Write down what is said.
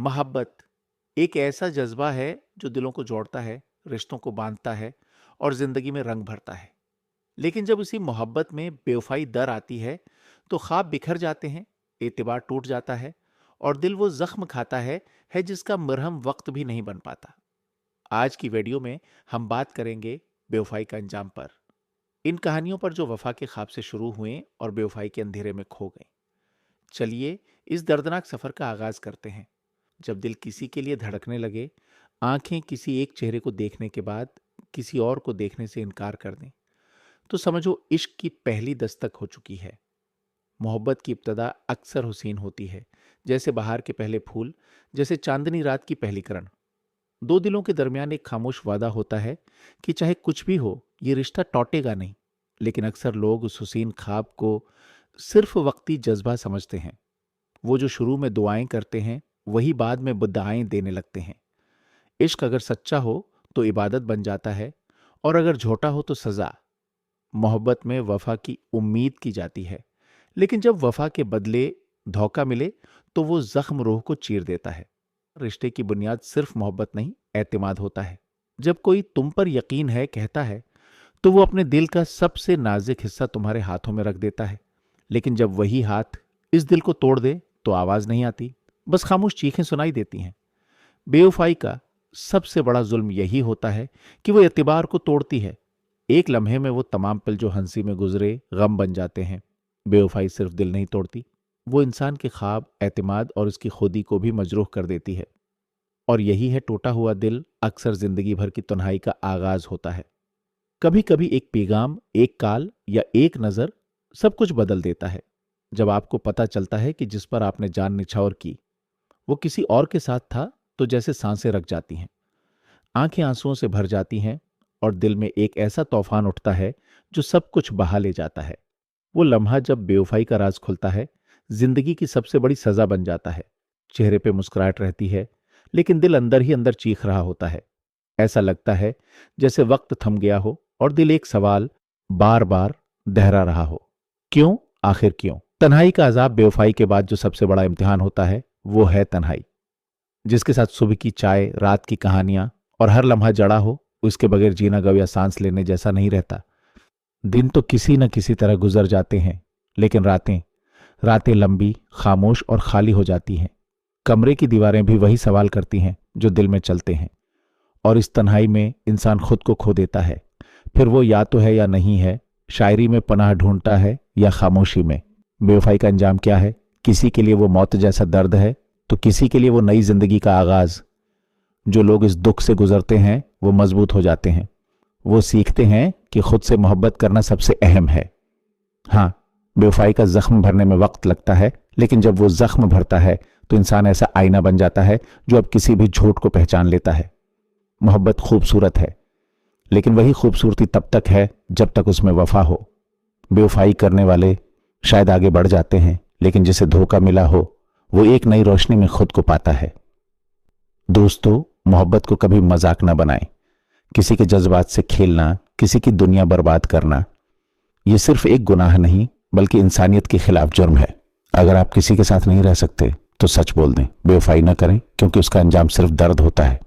मोहब्बत एक ऐसा जज्बा है जो दिलों को जोड़ता है, रिश्तों को बांधता है और जिंदगी में रंग भरता है। लेकिन जब इसी मोहब्बत में बेवफाई दर आती है तो ख्वाब बिखर जाते हैं, एतबार टूट जाता है और दिल वो जख्म खाता है जिसका मरहम वक्त भी नहीं बन पाता। आज की वीडियो में हम बात करेंगे बेवफाई का अंजाम पर, इन कहानियों पर जो वफा के ख्वाब से शुरू हुए और बेवफाई के अंधेरे में खो गए। चलिए इस दर्दनाक सफर का आगाज करते हैं। जब दिल किसी के लिए धड़कने लगे, आंखें किसी एक चेहरे को देखने के बाद किसी और को देखने से इनकार कर दें, तो समझो इश्क की पहली दस्तक हो चुकी है। मोहब्बत की इब्तदा अक्सर हुसीन होती है, जैसे बहार के पहले फूल, जैसे चांदनी रात की पहली किरण। दो दिलों के दरमियान एक खामोश वादा होता है कि चाहे कुछ भी हो, ये रिश्ता टूटेगा नहीं। लेकिन अक्सर लोग उस हुसीन ख्वाब को सिर्फ वक्ती जज्बा समझते हैं। वो जो शुरू में दुआएं करते हैं, वही बाद में बद्दुआएं देने लगते हैं। इश्क अगर सच्चा हो तो इबादत बन जाता है, और अगर झूठा हो तो सजा। मोहब्बत में वफा की उम्मीद की जाती है, लेकिन जब वफा के बदले धोखा मिले तो वो जख्म रूह को चीर देता है। रिश्ते की बुनियाद सिर्फ मोहब्बत नहीं, एतमाद होता है। जब कोई तुम पर यकीन है कहता है, तो वो अपने दिल का सबसे नाजुक हिस्सा तुम्हारे हाथों में रख देता है। लेकिन जब वही हाथ इस दिल को तोड़ दे तो आवाज नहीं आती, बस खामोश चीखें सुनाई देती हैं। बेवफाई का सबसे बड़ा जुल्म यही होता है कि वो एतबार को तोड़ती है। एक लम्हे में वो तमाम पल जो हंसी में गुजरे गम बन जाते हैं। बेवफाई सिर्फ दिल नहीं तोड़ती, वो इंसान के ख्वाब, एतमाद और उसकी खुदी को भी मजरूह कर देती है। और यही है, टूटा हुआ दिल अक्सर जिंदगी भर की तन्हाई का आगाज होता है। कभी कभी एक पैगाम, एक कॉल या एक नजर सब कुछ बदल देता है। जब आपको पता चलता है कि जिस पर आपने जान निछावर की वो किसी और के साथ था, तो जैसे सांसें रख जाती हैं, आंखें आंसुओं से भर जाती हैं और दिल में एक ऐसा तूफान उठता है जो सब कुछ बहा ले जाता है। वो लम्हा जब बेवफाई का राज खुलता है, जिंदगी की सबसे बड़ी सजा बन जाता है। चेहरे पे मुस्कुराहट रहती है, लेकिन दिल अंदर ही अंदर चीख रहा होता है। ऐसा लगता है जैसे वक्त थम गया हो और दिल एक सवाल बार बार दोहरा रहा हो, क्यों, आखिर क्यों। तन्हाई का अजाब बेवफाई के बाद जो सबसे बड़ा इम्तिहान होता है वो है तन्हाई, जिसके साथ सुबह की चाय, रात की कहानियां और हर लम्हा जड़ा हो। उसके बगैर जीना गव या सांस लेने जैसा नहीं रहता। दिन तो किसी न किसी तरह गुजर जाते हैं, लेकिन रातें रातें लंबी, खामोश और खाली हो जाती हैं। कमरे की दीवारें भी वही सवाल करती हैं जो दिल में चलते हैं, और इस तन्हाई में इंसान खुद को खो देता है। फिर वो या तो है या नहीं है, शायरी में पनाह ढूंढता है या खामोशी में। बेवफाई का अंजाम क्या है? किसी के लिए वो मौत जैसा दर्द है, तो किसी के लिए वो नई जिंदगी का आगाज। जो लोग इस दुख से गुजरते हैं वो मजबूत हो जाते हैं। वो सीखते हैं कि खुद से मोहब्बत करना सबसे अहम है। हाँ, बेवफाई का जख्म भरने में वक्त लगता है, लेकिन जब वो जख्म भरता है तो इंसान ऐसा आईना बन जाता है जो अब किसी भी झूठ को पहचान लेता है। मोहब्बत खूबसूरत है, लेकिन वही खूबसूरती तब तक है जब तक उसमें वफा हो। बेवफाई करने वाले शायद आगे बढ़ जाते हैं, लेकिन जिसे धोखा मिला हो वो एक नई रोशनी में खुद को पाता है। दोस्तों, मोहब्बत को कभी मजाक ना बनाएं। किसी के जज्बात से खेलना, किसी की दुनिया बर्बाद करना, यह सिर्फ एक गुनाह नहीं बल्कि इंसानियत के खिलाफ जुर्म है। अगर आप किसी के साथ नहीं रह सकते तो सच बोल दें, बेवफाई ना करें, क्योंकि उसका अंजाम सिर्फ दर्द होता है।